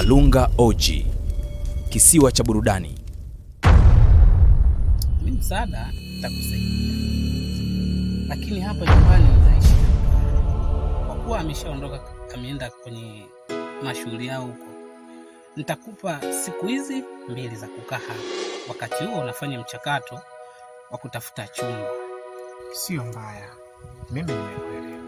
Malunga Oji, kisiwa cha burudani. Mimi msaada nitakusaidia, lakini hapa nyumbani naishi kwa kuwa ameshaondoka, ameenda kwenye mashughuli yao huko. Nitakupa siku hizi 2 za kukaa hapa, wakati huo unafanya mchakato wa kutafuta chumba. Sio mbaya, mimi nimekuelewa.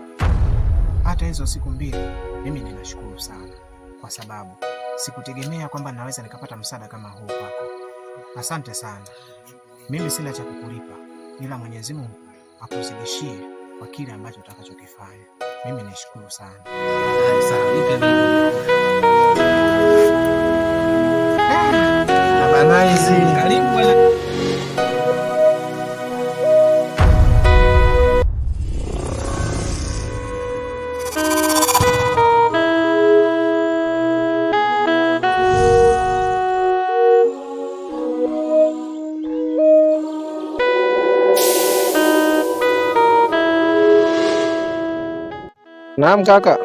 Hata hizo siku 2 mimi ninashukuru sana, kwa sababu sikutegemea kwamba naweza nikapata msaada kama huu kwako. Asante sana. Mimi sina cha kukulipa, ila Mwenyezi Mungu akuzidishie kwa kile ambacho utakachokifanya. Mimi nishukuru sana. Sawa, nipe vitu. Abanaizi. Karibu bwana. Naam kaka.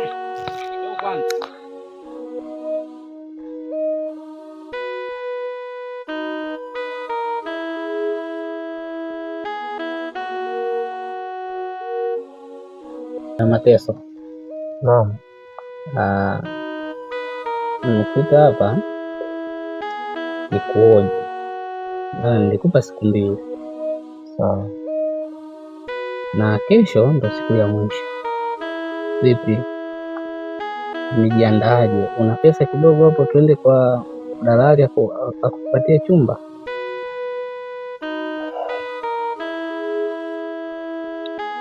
Na mateso. Naam. Nimekuja hapa nikuone. Nilikupa siku 2. Sawa. Na kesho ndo siku ya mwisho. Vipi? Umejiandaaje? Una pesa kidogo hapo tuende kwa dalali akupatie chumba?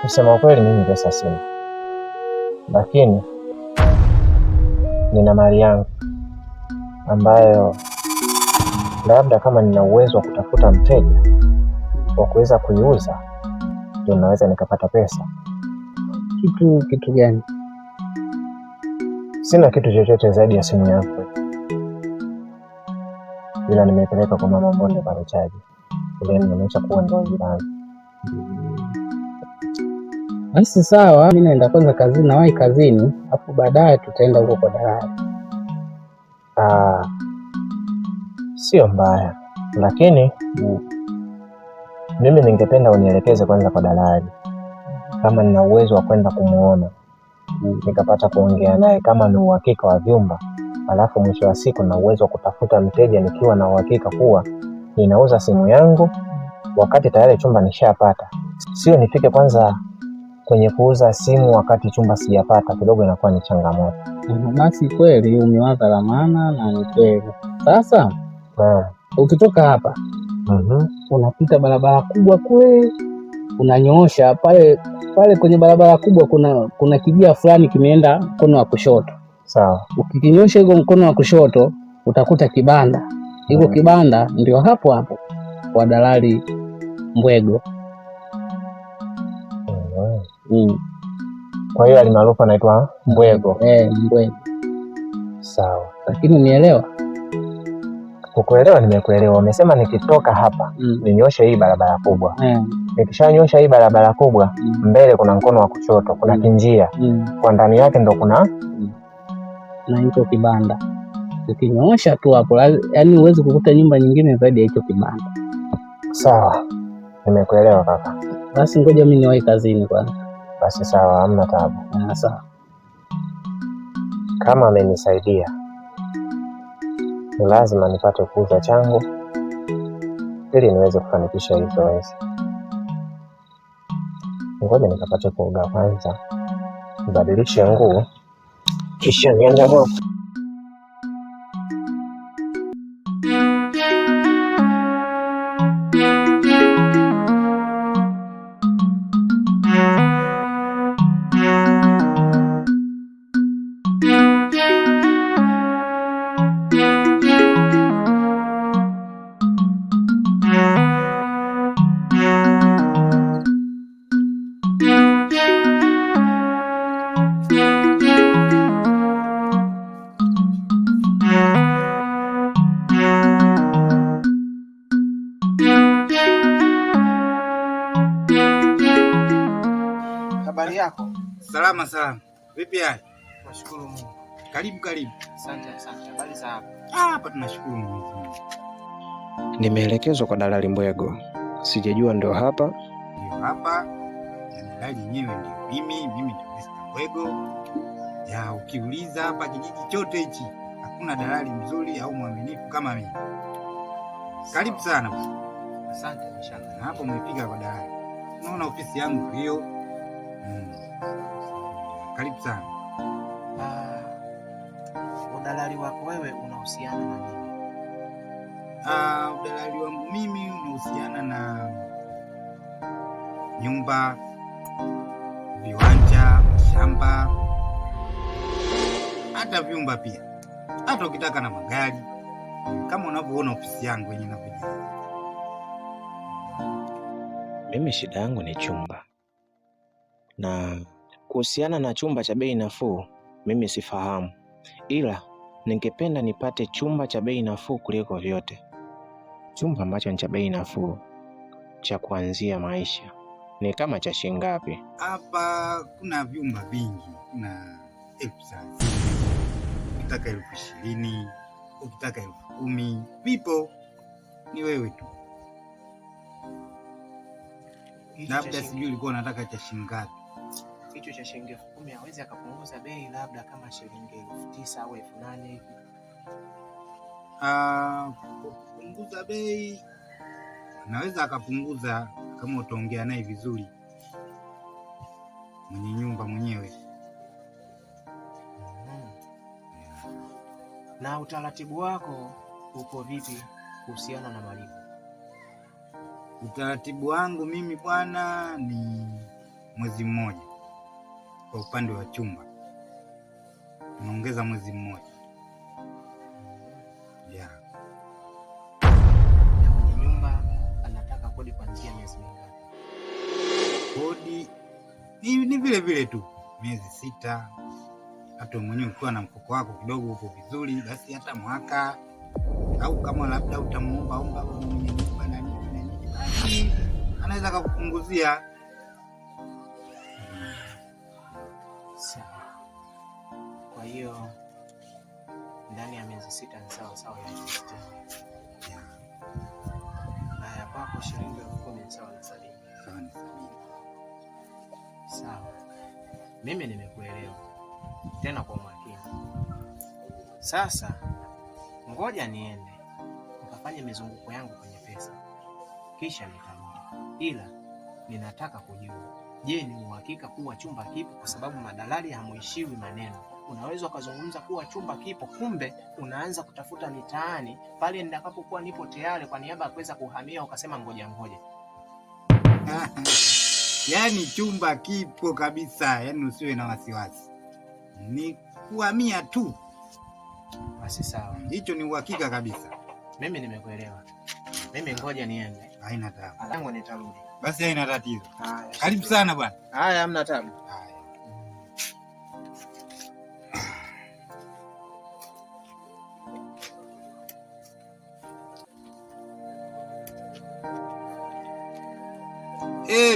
Kusema ukweli mimi pesa sina, lakini nina mali yangu ambayo labda kama nina uwezo wa kutafuta mteja wa kuweza kuiuza ndio naweza nikapata pesa. Kitu gani? Sina kitu chochote zaidi ya simu yangu, ila nimepeleka kwa mama Mbonde pale chaji, ile nimeacha kuwa ndio jirani. Basi sawa, mimi naenda kwanza kazini, nawahi kazini, afu baadaye tutaenda huko kwa dalali. Sio mbaya, lakini mimi ningependa unielekeze kwanza kwa dalali, kama nina uwezo wa kwenda kumuona, nikapata kuongea naye kama ni uhakika wa vyumba, alafu mwisho wa siku na uwezo wa kutafuta mteja nikiwa na uhakika kuwa ninauza simu yangu wakati tayari chumba nishapata. Sio nifike kwanza kwenye kuuza simu wakati chumba sijapata, kidogo inakuwa ni changamoto. Basi kweli umewaza la maana na ni kweli. Sasa ukitoka hapa unapita barabara kubwa kule, unanyoosha pale kwenye barabara kubwa kuna kijia fulani kimeenda mkono wa kushoto. Sawa. Ukikinyosha hiyo mkono wa kushoto utakuta kibanda. Hiko kibanda ndio hapo kwa dalali Mbwego. Kwa hiyo alimaarufu anaitwa Mbwego. Mbwego. Sawa. Lakini unielewa? Kukuelewa nimekuelewa. Umesema nikitoka hapa ninyoshe hii barabara kubwa. Nikishanyosha hii barabara kubwa, mbele kuna mkono wa kushoto, kuna kinjia. Kwa ndani yake ndo kuna na hicho kibanda. Ukinyosha tu hapo, yani huwezi kukuta nyumba nyingine zaidi ya hicho kibanda. Sawa. Nimekuelewa kaka. Basi ngoja mimi niwahi kazini kwanza. Basi sawa, hamna taabu. Sawa. Kama amenisaidia, ni lazima nipate kuuza changu ili niweze kufanikisha hili zoezi. Ngoja nikapate kuoga kwanza, nibadilishe nguo, kisha niende hapo. Habari yako? Salama. Vipi hali? Nashukuru Mungu. Karibu karibu. Asante. Habari za hapa? Hapa tunashukuru Mwenyezi Mungu. Nimeelekezwa kwa dalali Mbwego, sijajua ndio hapa. Ndio hapa. Dalali yenyewe ndio mimi ndio Mr. Mbwego. Ya ukiuliza hapa kijiji chote hichi hakuna dalali mzuri au mwaminifu kama mimi. Karibu sana. Asante mshaka. Na hapo umefika kwa dalali. Unaona ofisi yangu hiyo. Karibu sana. Udalali wako wewe unahusiana na nini? Udalali wangu mimi unahusiana na nyumba, viwanja, shamba, hata vyumba pia, hata ukitaka na magari, kama unavyoona ofisi yangu yenyewe inavyojieleza. Mimi shida yangu ni chumba, na kuhusiana na chumba cha bei nafuu mimi sifahamu, ila ningependa nipate chumba cha bei nafuu kuliko vyote. Chumba ambacho ni cha bei nafuu cha kuanzia maisha ni kama cha shilingi ngapi? Hapa kuna vyumba vingi, kuna 30,000, ukitaka 20,000, ukitaka 10,000, vipo, ni wewe tu. Labda sijui ulikuwa unataka cha shilingi ngapi? Hicho cha shilingi 10,000 hawezi akapunguza bei, labda kama shilingi 9,000 au 8,000 hivi. Kupunguza bei naweza akapunguza kama utaongea naye vizuri, mwenye nyumba mwenyewe. Na utaratibu wako upo vipi kuhusiana na malipo? Utaratibu wangu mimi bwana ni mwezi mmoja. Kwa upande wa chumba unaongeza mwezi mmoja. Yeah. Na mwenye nyumba anataka kodi kuanzia miezi mingapi? Kodi ni vile vile tu, miezi 6. Hata mwenyewe ukiwa na mfuko wako kidogo uko vizuri, basi hata mwaka, au kama labda utamuomba mwenye nyumba na nini, basi anaweza kukupunguzia. Sawa. Kwa hiyo ndani ya miezi 6 ni sawa ya 60. Na ya kwako shilingi 10,000 ni sawa na 70. Sawa na 70. Sawa. Mimi nimekuelewa tena kwa umakini. Sasa ngoja niende nikafanye mizunguko yangu kwenye pesa, kisha nitarudi. Ila ninataka kujua, je, ni uhakika kuwa chumba kipo? Kwa sababu madalali hamuishiwi maneno. Unaweza ukazungumza kuwa chumba kipo, kumbe unaanza kutafuta mitaani pale nitakapokuwa nipo tayari kwa niaba ya kuweza kuhamia, ukasema ngoja. Yaani chumba kipo kabisa, yaani usiwe na wasiwasi, ni kuhamia tu. Basi sawa, hicho ni uhakika kabisa. Mimi nimekuelewa. Mimi ngoja niende. Haina tabu. Alangu nitarudi. Basi haina tatizo. Haya. Karibu sana bwana. Haya, hamna tabu. Haya.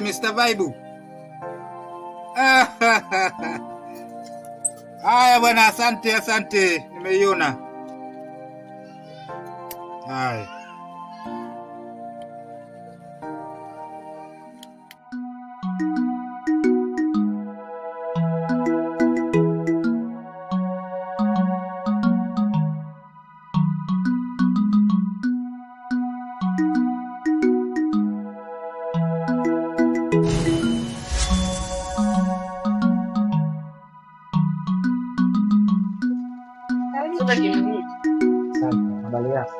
Mr. Vibe. Haya bwana, asante. Nimeiona. Haya. Habari yako?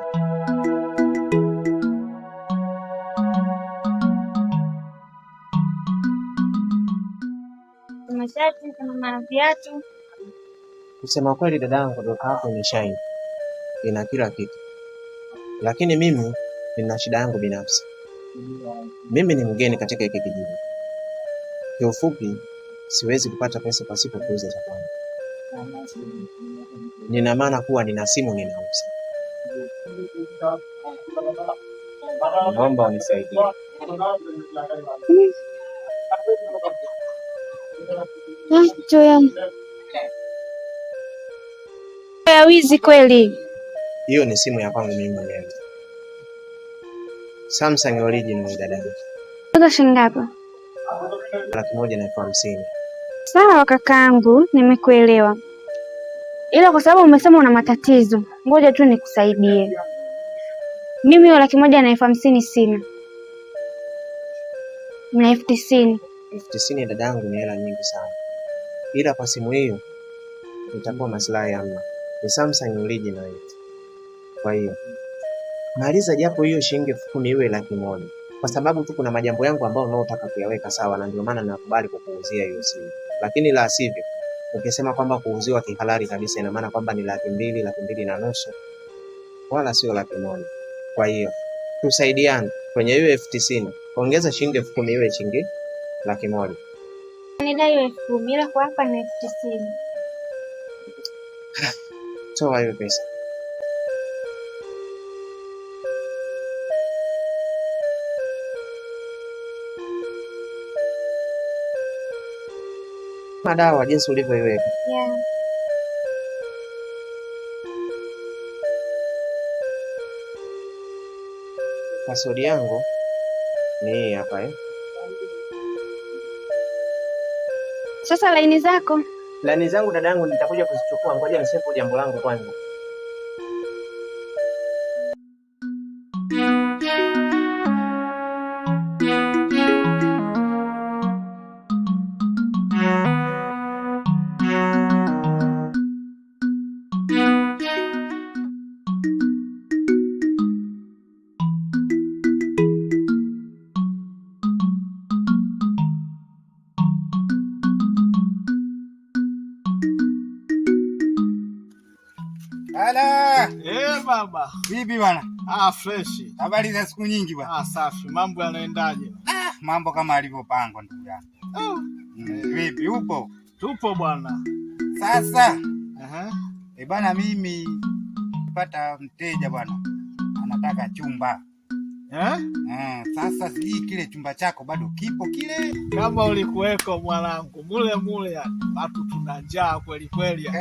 Kuna shati, kuna viatu. Kusema kweli dadangu, duka yako imeshine, ina kila kitu, lakini mimi nina shida yangu binafsi. Mimi ni mgeni katika hiki kijiji. Kiufupi, siwezi kupata pesa pasipo kuuza cha kwangu. Nina maana kuwa nina simu ninauza. Naomba unisaidie. ya wizi kweli. Hiyo ni simu ya kwangu mimi mwenyewe. Samsung original dada. Sasa shilingi ngapi? 150,000. Sawa kakaangu, nimekuelewa. Ila kwa sababu umesema una matatizo, ngoja tu nikusaidie. Mimi hiyo 150,000 sina. Na 90,000. 90,000 dadangu ni hela nyingi sana. Ila kwa simu hiyo itakuwa maslahi ama. Ni Samsung original. Kwa hiyo maliza japo hiyo shilingi 10,000 iwe 100,000. Kwa sababu tu kuna majambo yangu ambayo unaotaka kuyaweka sawa na ndio maana nakubali kukuuzia hiyo simu. Lakini la sivyo, ukisema kwamba kuuziwa kihalali kabisa ina maana kwamba ni 200,000, 200,500. Wala sio 100,000. Kwa hiyo tusaidiane kwenye hiyo 90,000. Ongeza shilingi 10,000 iwe shilingi 100,000. Nidai 10,000 ila kwa hapa ni 90,000. Toa hiyo pesa. Madawa jinsi ulivyoiweka. Yeah. Password yangu ni hii hapa Sasa laini zako? Laini zangu dadangu nitakuja kuzichukua, ngoja nisepo jambo langu kwanza. Ala! Baba. Vipi bwana? Fresh. Habari za siku nyingi bwana. Safi. Mambo yanaendaje? Mambo kama alivyopangwa ndugu yangu. Vipi upo? Tupo bwana. Sasa. Bwana mimi pata mteja bwana. Anataka chumba. Sasa sijui kile chumba chako bado kipo kile? Kama ulikuweko mwanangu, mule yani. Watu tuna njaa kweli kweli.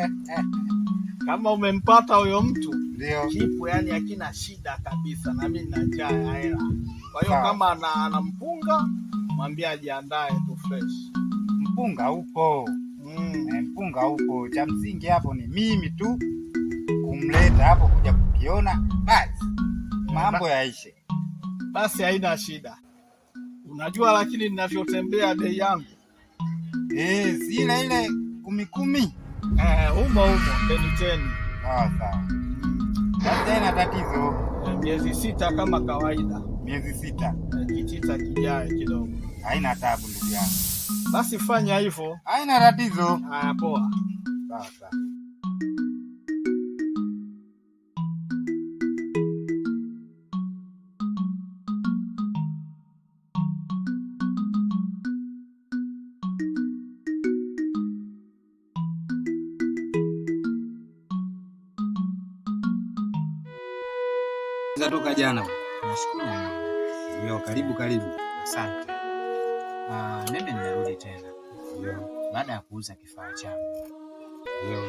Kama umempata huyo mtu, ndio kipo yani hakina shida kabisa na mimi nina njaa ya hela. Kwa hiyo kama ana mpunga, mwambie ajiandae tu fresh. Mpunga upo. Mpunga upo. Cha msingi hapo ni mimi tu kumleta hapo kuja kukiona basi. Mambo yaishe. Basi haina shida. Unajua lakini ninavyotembea bei yangu. Zile ile 10,000. Umo 10. Sawa. Basi haina tatizo. Miezi 6 kama kawaida. Miezi 6. Kitita kijae kidogo. Haina taabu ndugu yangu. Basi fanya hivyo. Haina tatizo. Haya poa. Sawa. Toka jana. Nashukuru. Ndio, karibu. Asante. Mimi nimerudi tena. Ndio. Baada ya kuuza kifaa changu. Ndio.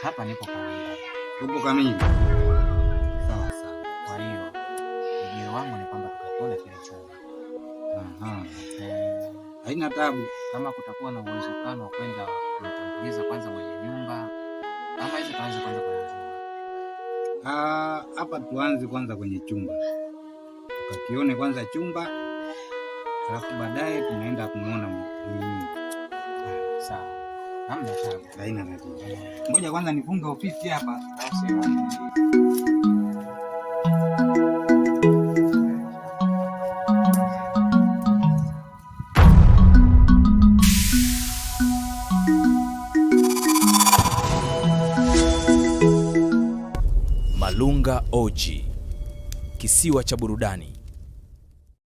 Hapa nipo kamili. Upo kamili. Sawa. Kwa hiyo ujio wangu ni kwamba tukakione kile chumba. Haina tabu. Kama kutakuwa na uwezekano wa kwenda kumtanguliza kwanza mwenye nyumba, ama hizo tuanze kwanza kwenye chumba. Hapa tuanze kwanza kwenye chumba. Tukakione kwanza chumba. Alafu baadaye tunaenda kumuona mwenyewe. Sawa. Hamna tabu. Haina tatizo. Ngoja kwanza nifunge ofisi hapa. Malunga OG, kisiwa cha burudani.